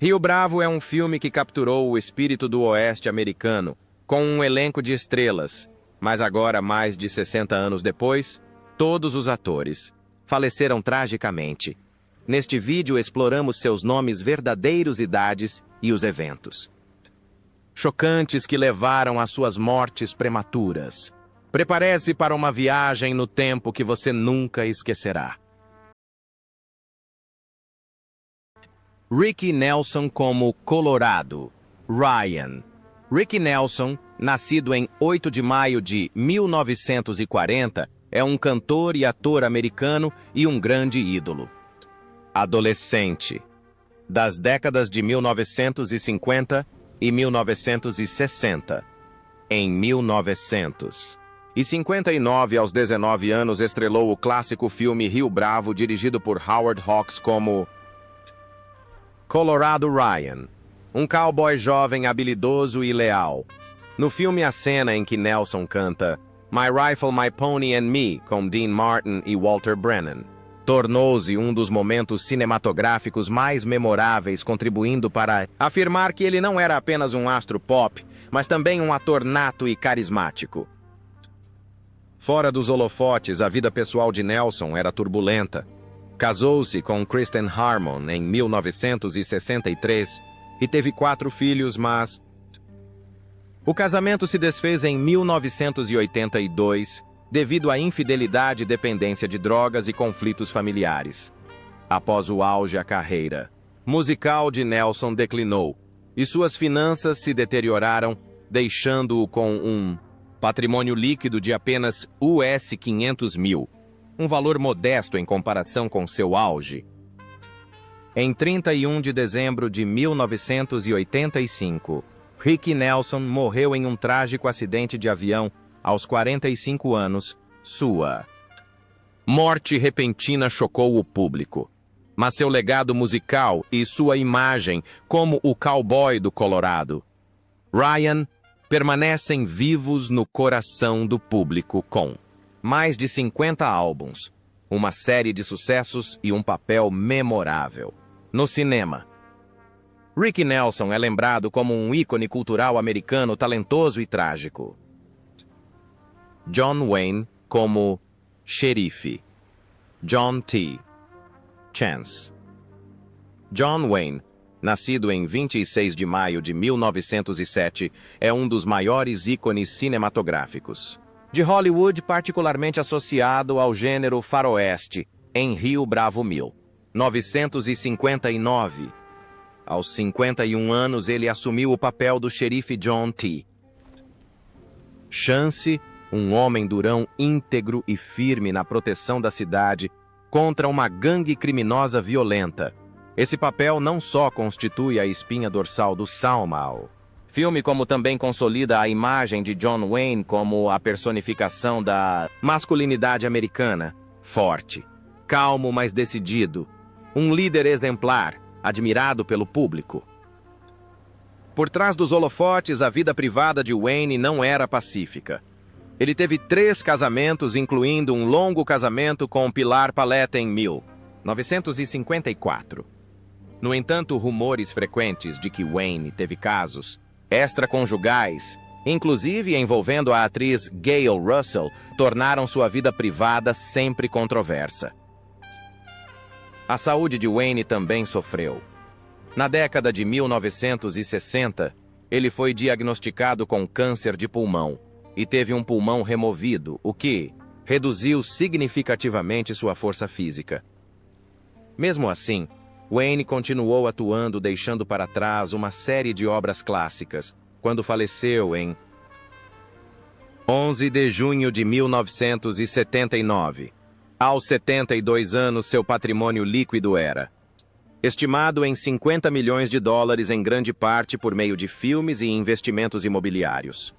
Rio Bravo é um filme que capturou o espírito do oeste americano, com um elenco de estrelas, mas agora, mais de 60 anos depois, todos os atores faleceram tragicamente. Neste vídeo exploramos seus nomes verdadeiros, idades e os eventos chocantes que levaram às suas mortes prematuras. Prepare-se para uma viagem no tempo que você nunca esquecerá. Ricky Nelson como Colorado. Ryan. Ricky Nelson, nascido em 8 de maio de 1940, é um cantor e ator americano e um grande ídolo. Adolescente. Das décadas de 1950 e 1960. Em 1959, aos 19 anos, estrelou o clássico filme Rio Bravo, dirigido por Howard Hawks como Colorado Ryan, um cowboy jovem habilidoso e leal. No filme, a cena em que Nelson canta My Rifle, My Pony and Me, com Dean Martin e Walter Brennan, tornou-se um dos momentos cinematográficos mais memoráveis, contribuindo para afirmar que ele não era apenas um astro pop, mas também um ator nato e carismático. Fora dos holofotes, a vida pessoal de Nelson era turbulenta. Casou-se com Kristen Harmon em 1963 e teve 4 filhos, mas o casamento se desfez em 1982 devido à infidelidade, dependência de drogas e conflitos familiares. Após o auge, a carreira musical de Nelson declinou e suas finanças se deterioraram, deixando-o com um patrimônio líquido de apenas US 500 mil, um valor modesto em comparação com seu auge. Em 31 de dezembro de 1985, Ricky Nelson morreu em um trágico acidente de avião aos 45 anos. Sua morte repentina chocou o público, mas seu legado musical e sua imagem como o cowboy do Colorado, Ryan, permanecem vivos no coração do público com mais de 50 álbuns, uma série de sucessos e um papel memorável no cinema. Ricky Nelson é lembrado como um ícone cultural americano talentoso e trágico. John Wayne como xerife. John T. Chance. John Wayne, nascido em 26 de maio de 1907, é um dos maiores ícones cinematográficos de Hollywood, particularmente associado ao gênero faroeste, em Rio Bravo 1959. Aos 51 anos, ele assumiu o papel do xerife John T. Chance, um homem durão íntegro e firme na proteção da cidade contra uma gangue criminosa violenta. Esse papel não só constitui a espinha dorsal do Salmal filme, como também consolida a imagem de John Wayne como a personificação da masculinidade americana, forte, calmo, mas decidido, um líder exemplar, admirado pelo público. Por trás dos holofotes, a vida privada de Wayne não era pacífica. Ele teve 3 casamentos, incluindo um longo casamento com Pilar Paletta em 1954. No entanto, rumores frequentes de que Wayne teve casos extraconjugais, inclusive envolvendo a atriz Gail Russell, tornaram sua vida privada sempre controversa. A saúde de Wayne também sofreu. Na década de 1960, ele foi diagnosticado com câncer de pulmão e teve um pulmão removido, o que reduziu significativamente sua força física. Mesmo assim, Wayne continuou atuando, deixando para trás uma série de obras clássicas, quando faleceu em 11 de junho de 1979. Aos 72 anos, seu patrimônio líquido era estimado em $50 milhões, em grande parte por meio de filmes e investimentos imobiliários.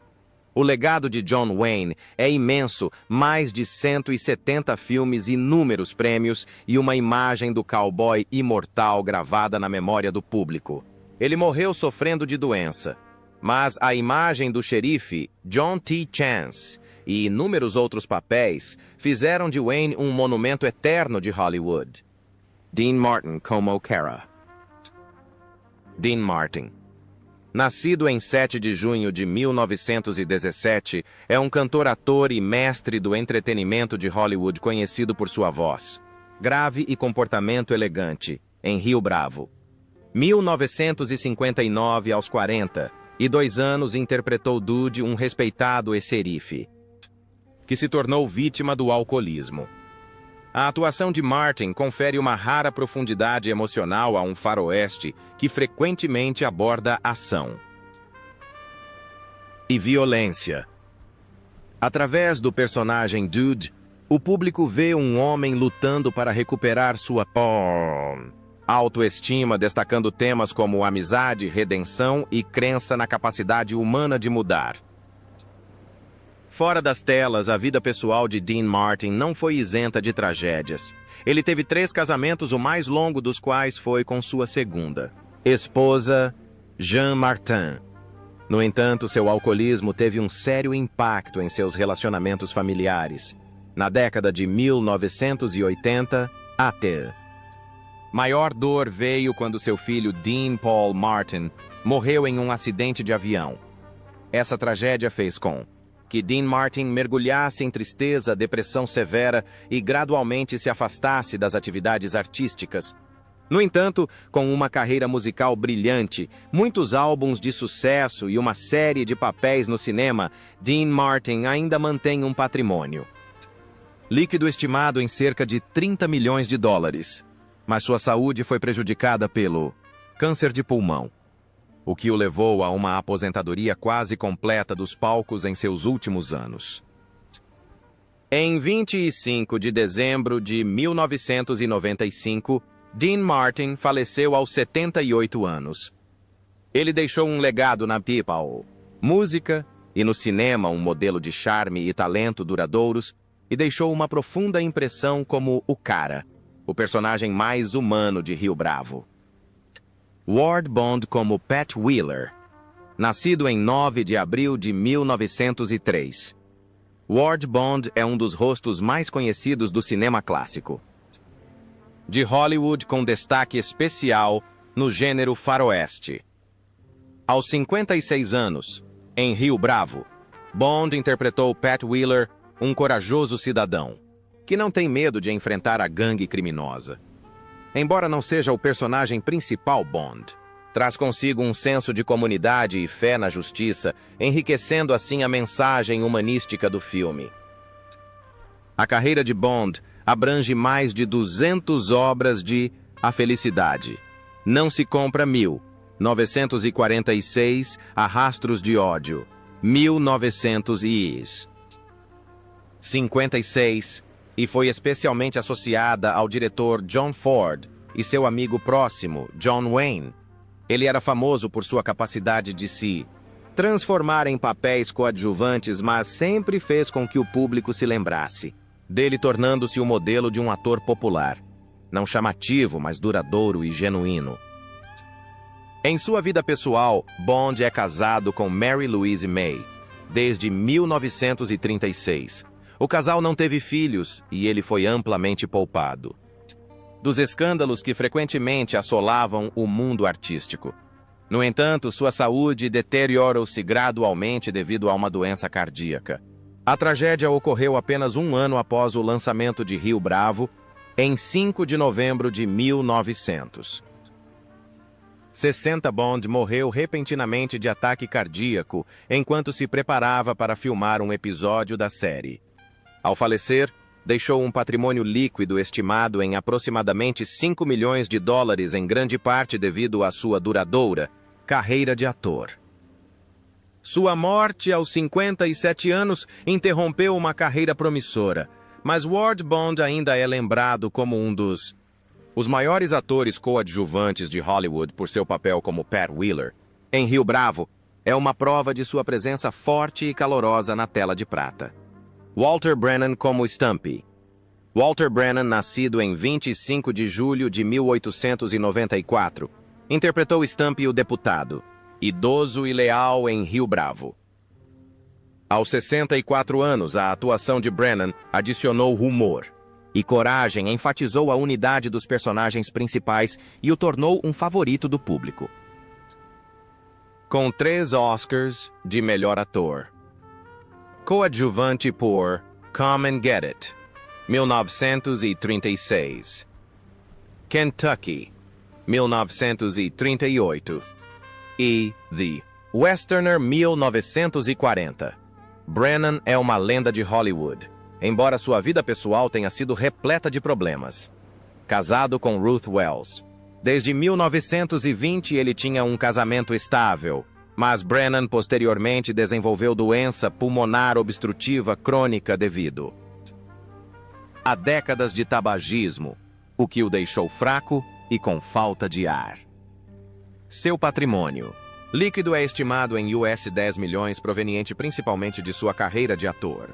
O legado de John Wayne é imenso, mais de 170 filmes, inúmeros prêmios e uma imagem do cowboy imortal gravada na memória do público. Ele morreu sofrendo de doença, mas a imagem do xerife John T. Chance e inúmeros outros papéis fizeram de Wayne um monumento eterno de Hollywood. Dean Martin como Cara. Dean Martin. Nascido em 7 de junho de 1917, é um cantor, ator e mestre do entretenimento de Hollywood conhecido por sua voz grave e comportamento elegante, em Rio Bravo. 1959 aos 42 anos interpretou Dude, um respeitado xerife, que se tornou vítima do alcoolismo. A atuação de Martin confere uma rara profundidade emocional a um faroeste que frequentemente aborda ação e violência. Através do personagem Dude, o público vê um homem lutando para recuperar sua autoestima, destacando temas como amizade, redenção e crença na capacidade humana de mudar. Fora das telas, a vida pessoal de Dean Martin não foi isenta de tragédias. Ele teve 3 casamentos, o mais longo dos quais foi com sua segunda esposa, Jean Martin. No entanto, seu alcoolismo teve um sério impacto em seus relacionamentos familiares. Na década de 1980, até. Maior dor veio quando seu filho Dean Paul Martin morreu em um acidente de avião. Essa tragédia fez com que Dean Martin mergulhasse em tristeza, depressão severa e gradualmente se afastasse das atividades artísticas. No entanto, com uma carreira musical brilhante, muitos álbuns de sucesso e uma série de papéis no cinema, Dean Martin ainda mantém um patrimônio líquido estimado em cerca de 30 milhões de dólares, mas sua saúde foi prejudicada pelo câncer de pulmão, o que o levou a uma aposentadoria quase completa dos palcos em seus últimos anos. Em 25 de dezembro de 1995, Dean Martin faleceu aos 78 anos. Ele deixou um legado na people, música e no cinema, um modelo de charme e talento duradouros, e deixou uma profunda impressão como o cara, o personagem mais humano de Rio Bravo. Ward Bond como Pat Wheeler. Nascido em 9 de abril de 1903. Ward Bond é um dos rostos mais conhecidos do cinema clássico de Hollywood, com destaque especial no gênero faroeste. Aos 56 anos, em Rio Bravo, Bond interpretou Pat Wheeler, um corajoso cidadão que não tem medo de enfrentar a gangue criminosa. Embora não seja o personagem principal, Bond traz consigo um senso de comunidade e fé na justiça, enriquecendo assim a mensagem humanística do filme. A carreira de Bond abrange mais de 200 obras de A Felicidade, Não Se Compra 1946, A Rastros de Ódio, 1956, e foi especialmente associada ao diretor John Ford e seu amigo próximo, John Wayne. Ele era famoso por sua capacidade de se transformar em papéis coadjuvantes, mas sempre fez com que o público se lembrasse dele, tornando-se o modelo de um ator popular, não chamativo, mas duradouro e genuíno. Em sua vida pessoal, Bond é casado com Mary Louise May desde 1936. O casal não teve filhos e ele foi amplamente poupado dos escândalos que frequentemente assolavam o mundo artístico. No entanto, sua saúde deteriorou-se gradualmente devido a uma doença cardíaca. A tragédia ocorreu apenas um ano após o lançamento de Rio Bravo, em 5 de novembro de 1960. Bond morreu repentinamente de ataque cardíaco enquanto se preparava para filmar um episódio da série. Ao falecer, deixou um patrimônio líquido estimado em aproximadamente 5 milhões de dólares, em grande parte devido à sua duradoura carreira de ator. Sua morte aos 57 anos interrompeu uma carreira promissora, mas Ward Bond ainda é lembrado como um dos maiores atores coadjuvantes de Hollywood por seu papel como Pat Wheeler. Em Rio Bravo, é uma prova de sua presença forte e calorosa na tela de prata. Walter Brennan como Stumpy. Walter Brennan, nascido em 25 de julho de 1894, interpretou Stumpy, o deputado, idoso e leal em Rio Bravo. Aos 64 anos, a atuação de Brennan adicionou humor e coragem, enfatizou a unidade dos personagens principais e o tornou um favorito do público. com 3 Oscars de melhor ator. Coadjuvante por Come and Get It, 1936. Kentucky, 1938. E The Westerner, 1940. Brennan é uma lenda de Hollywood, embora sua vida pessoal tenha sido repleta de problemas. Casado com Ruth Wells. Desde 1920 ele tinha um casamento estável, mas Brennan posteriormente desenvolveu doença pulmonar obstrutiva crônica devido a décadas de tabagismo, o que o deixou fraco e com falta de ar. Seu patrimônio líquido é estimado em US 10 milhões, proveniente principalmente de sua carreira de ator.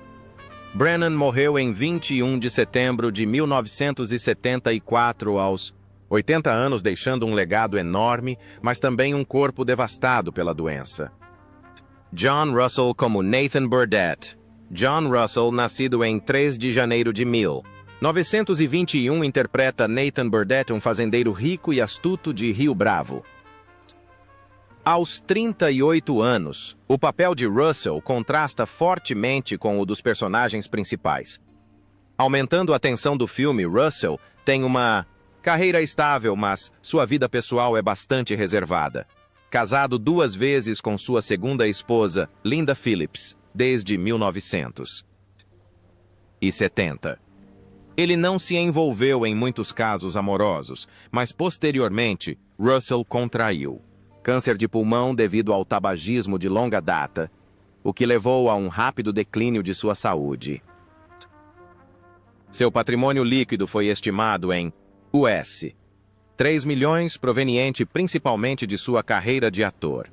Brennan morreu em 21 de setembro de 1974 aos 80 anos, deixando um legado enorme, mas também um corpo devastado pela doença. John Russell como Nathan Burdett. John Russell, nascido em 3 de janeiro de 1921, interpreta Nathan Burdett, um fazendeiro rico e astuto de Rio Bravo. Aos 38 anos, o papel de Russell contrasta fortemente com o dos personagens principais. Aumentando a tensão do filme, Russell tem uma carreira estável, mas sua vida pessoal é bastante reservada. Casado 2 vezes com sua segunda esposa, Linda Phillips, desde 1970. Ele não se envolveu em muitos casos amorosos, mas posteriormente, Russell contraiu câncer de pulmão devido ao tabagismo de longa data, o que levou a um rápido declínio de sua saúde. Seu patrimônio líquido foi estimado em US 3 milhões, proveniente principalmente de sua carreira de ator.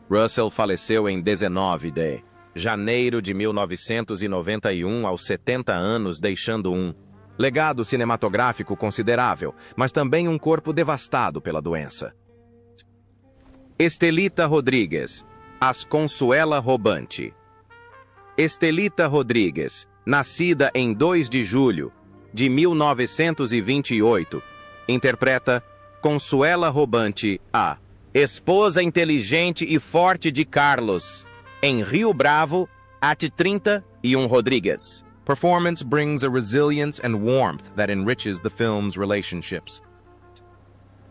Russell faleceu em 19 de janeiro de 1991, aos 70 anos, deixando um legado cinematográfico considerável, mas também um corpo devastado pela doença. Estelita Rodrigues, as Consuela Robante. Estelita Rodrigues, nascida em 2 de julho de 1928, interpreta Consuela Robante, a esposa inteligente e forte de Carlos, em Rio Bravo, at 31 Rodrigues. Performance brings a resilience and warmth that enriches the film's relationships.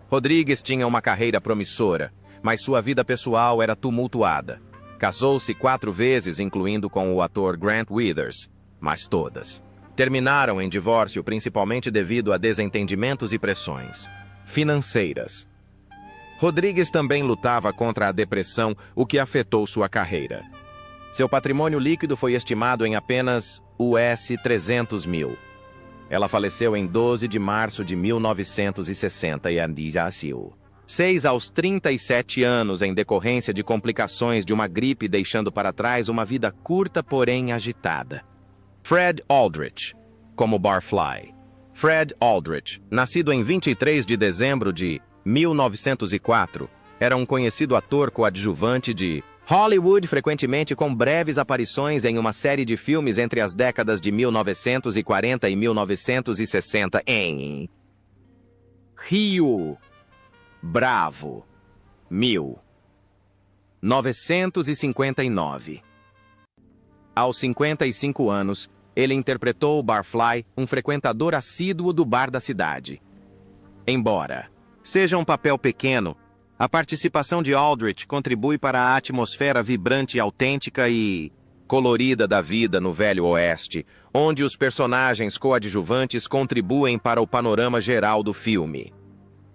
Rodrigues tinha uma carreira promissora, mas sua vida pessoal era tumultuada. Casou-se 4 vezes, incluindo com o ator Grant Withers, mas todas terminaram em divórcio, principalmente devido a desentendimentos e pressões financeiras. Rodrigues também lutava contra a depressão, o que afetou sua carreira. Seu patrimônio líquido foi estimado em apenas US 300 mil. Ela faleceu em 12 de março de 1960 e nasceu 6 aos 37 anos em decorrência de complicações de uma gripe, deixando para trás uma vida curta, porém agitada. Fred Aldrich, como Barfly. Fred Aldrich, nascido em 23 de dezembro de 1904, era um conhecido ator coadjuvante de Hollywood, frequentemente com breves aparições em uma série de filmes entre as décadas de 1940 e 1960 em Rio Bravo, 1959. Aos 55 anos, ele interpretou Barfly, um frequentador assíduo do bar da cidade. Embora seja um papel pequeno, a participação de Aldrich contribui para a atmosfera vibrante, autêntica e colorida da vida no Velho Oeste, onde os personagens coadjuvantes contribuem para o panorama geral do filme.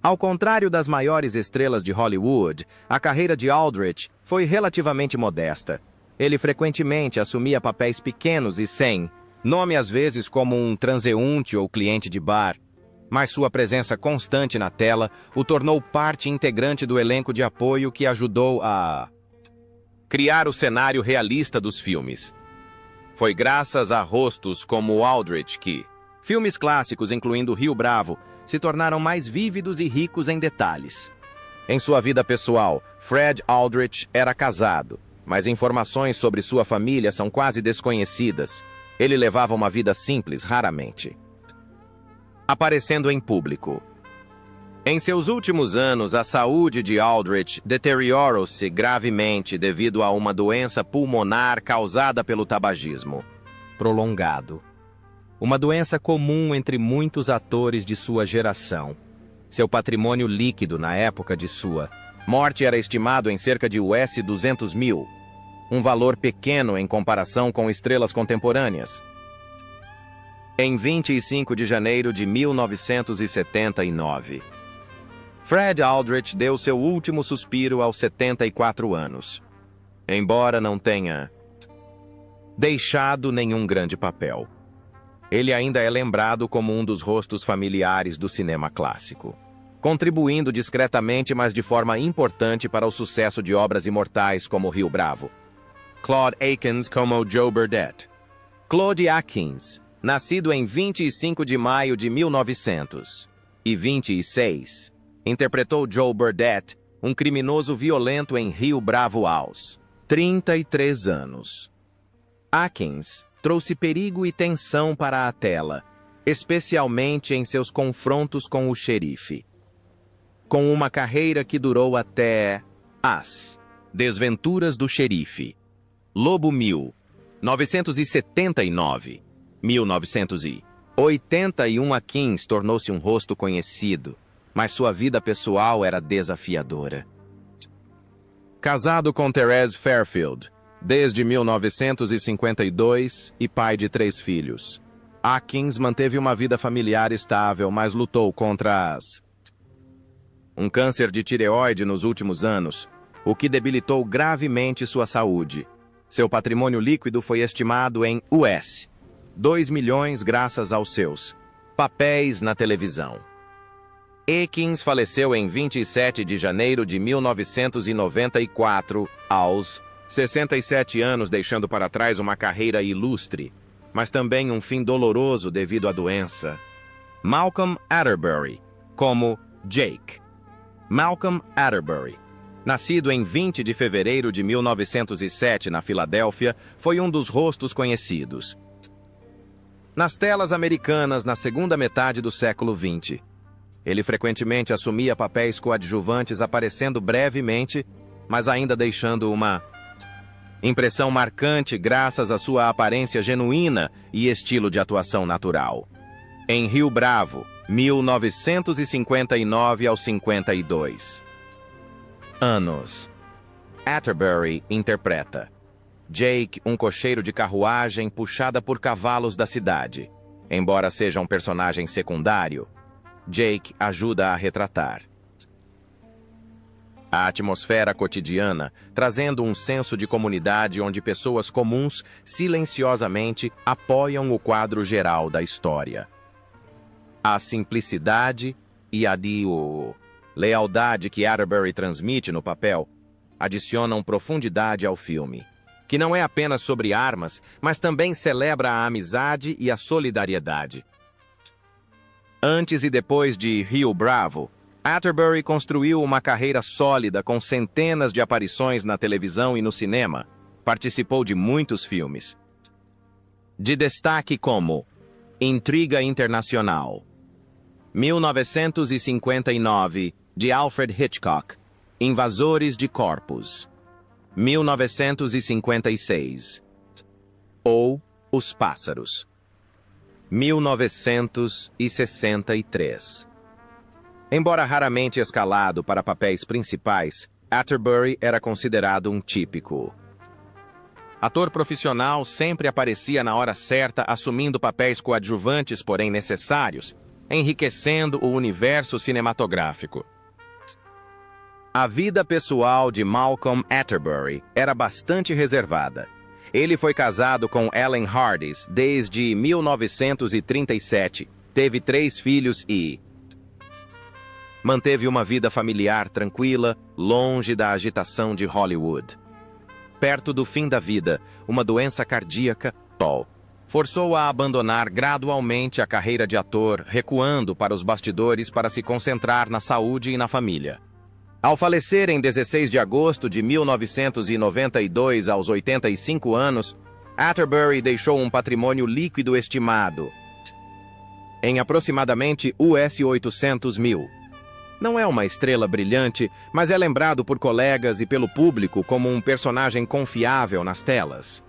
Ao contrário das maiores estrelas de Hollywood, a carreira de Aldrich foi relativamente modesta. Ele frequentemente assumia papéis pequenos e sem nome, às vezes como um transeunte ou cliente de bar, mas sua presença constante na tela o tornou parte integrante do elenco de apoio que ajudou a criar o cenário realista dos filmes. Foi graças a rostos como Aldrich que filmes clássicos, incluindo Rio Bravo, se tornaram mais vívidos e ricos em detalhes. Em sua vida pessoal, Fred Aldrich era casado, mas informações sobre sua família são quase desconhecidas. Ele levava uma vida simples, raramente aparecendo em público. Em seus últimos anos, a saúde de Aldrich deteriorou-se gravemente devido a uma doença pulmonar causada pelo tabagismo prolongado. Uma doença comum entre muitos atores de sua geração. Seu patrimônio líquido na época de sua morte era estimado em cerca de US 200 mil, um valor pequeno em comparação com estrelas contemporâneas. Em 25 de janeiro de 1979, Fred Aldrich deu seu último suspiro aos 74 anos. Embora não tenha deixado nenhum grande papel, ele ainda é lembrado como um dos rostos familiares do cinema clássico, contribuindo discretamente, mas de forma importante para o sucesso de obras imortais como Rio Bravo. Claude Akins como Joe Burdett. Claude Akins, nascido em 25 de maio de 1926, interpretou Joe Burdett, um criminoso violento em Rio Bravo aos 33 anos. Akins trouxe perigo e tensão para a tela, especialmente em seus confrontos com o xerife. Com uma carreira que durou até As Desventuras do Xerife, Lobo 1979, 1981, Akins tornou-se um rosto conhecido, mas sua vida pessoal era desafiadora. Casado com Therese Fairfield desde 1952 e pai de 3 filhos, Akins manteve uma vida familiar estável, mas lutou contra um câncer de tireoide nos últimos anos, o que debilitou gravemente sua saúde. Seu patrimônio líquido foi estimado em US 2 milhões graças aos seus papéis na televisão. Akins faleceu em 27 de janeiro de 1994, aos 67 anos, deixando para trás uma carreira ilustre, mas também um fim doloroso devido à doença. Malcolm Atterbury, como Jake. Malcolm Atterbury, nascido em 20 de fevereiro de 1907 na Filadélfia, foi um dos rostos conhecidos nas telas americanas na segunda metade do século XX. Ele frequentemente assumia papéis coadjuvantes, aparecendo brevemente, mas ainda deixando uma impressão marcante graças à sua aparência genuína e estilo de atuação natural. Em Rio Bravo, 1959 aos 52 anos, Atterbury interpreta Jake, um cocheiro de carruagem puxada por cavalos da cidade. Embora seja um personagem secundário, Jake ajuda a retratar a atmosfera cotidiana, trazendo um senso de comunidade onde pessoas comuns silenciosamente apoiam o quadro geral da história. A simplicidade e a lealdade que Atterbury transmite no papel adicionam profundidade ao filme, que não é apenas sobre armas, mas também celebra a amizade e a solidariedade. Antes e depois de Rio Bravo, Atterbury construiu uma carreira sólida com centenas de aparições na televisão e no cinema. Participou de muitos filmes de destaque como Intriga Internacional, 1959, de Alfred Hitchcock, Invasores de Corpos, 1956, ou Os Pássaros, 1963. Embora raramente escalado para papéis principais, Atterbury era considerado um típico ator profissional. Sempre aparecia na hora certa, assumindo papéis coadjuvantes, porém necessários, enriquecendo o universo cinematográfico. A vida pessoal de Malcolm Atterbury era bastante reservada. Ele foi casado com Ellen Hardis desde 1937, teve 3 filhos e manteve uma vida familiar tranquila, longe da agitação de Hollywood. Perto do fim da vida, uma doença cardíaca, forçou-o a abandonar gradualmente a carreira de ator, recuando para os bastidores para se concentrar na saúde e na família. Ao falecer em 16 de agosto de 1992, aos 85 anos, Atterbury deixou um patrimônio líquido estimado em aproximadamente US 800 mil. Não é uma estrela brilhante, mas é lembrado por colegas e pelo público como um personagem confiável nas telas.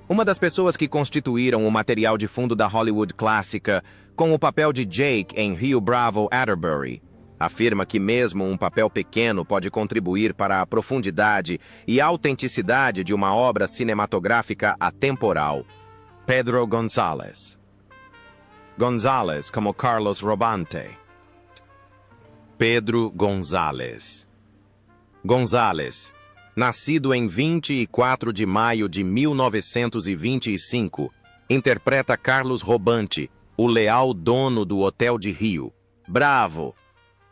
Uma das pessoas que constituíram o material de fundo da Hollywood clássica, com o papel de Jake em Rio Bravo Atterbury, afirma que mesmo um papel pequeno pode contribuir para a profundidade e autenticidade de uma obra cinematográfica atemporal. Pedro González. González como Carlos Robante. Pedro González. González, nascido em 24 de maio de 1925, interpreta Carlos Robante, o leal dono do Hotel de Rio Bravo.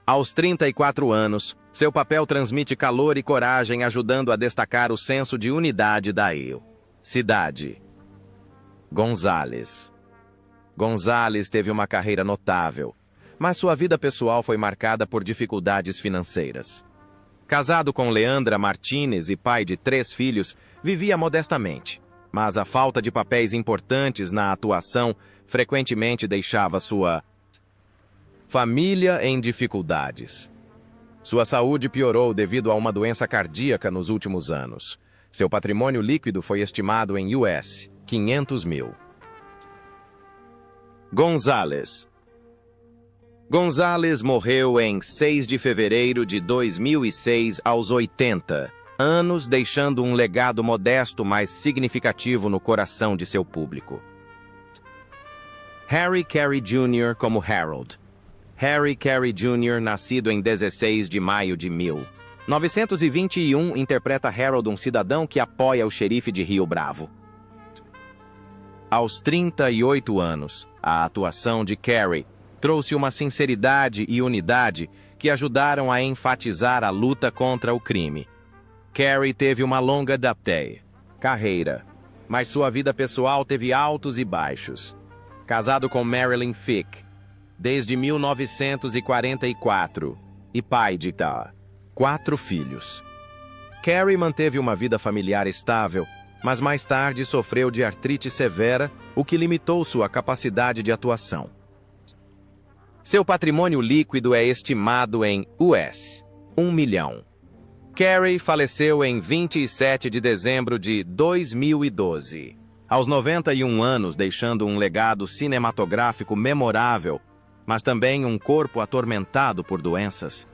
Aos 34 anos, seu papel transmite calor e coragem, ajudando a destacar o senso de unidade da cidade. González. González teve uma carreira notável, mas sua vida pessoal foi marcada por dificuldades financeiras. Casado com Leandra Martínez e pai de 3 filhos, vivia modestamente, mas a falta de papéis importantes na atuação frequentemente deixava sua família em dificuldades. Sua saúde piorou devido a uma doença cardíaca nos últimos anos. Seu patrimônio líquido foi estimado em US 500 mil. González. González morreu em 6 de fevereiro de 2006 aos 80 anos, deixando um legado modesto mas significativo no coração de seu público. Harry Carey Jr. como Harold. Harry Carey Jr., nascido em 16 de maio de 1921, interpreta Harold, um cidadão que apoia o xerife de Rio Bravo. Aos 38 anos, a atuação de Carey trouxe uma sinceridade e unidade que ajudaram a enfatizar a luta contra o crime. Carey teve uma longa carreira, mas sua vida pessoal teve altos e baixos. Casado com Marilyn Fick desde 1944 e pai de 4 filhos. Carey manteve uma vida familiar estável, mas mais tarde sofreu de artrite severa, o que limitou sua capacidade de atuação. Seu patrimônio líquido é estimado em US 1 milhão. Carey faleceu em 27 de dezembro de 2012, aos 91 anos, deixando um legado cinematográfico memorável, mas também um corpo atormentado por doenças.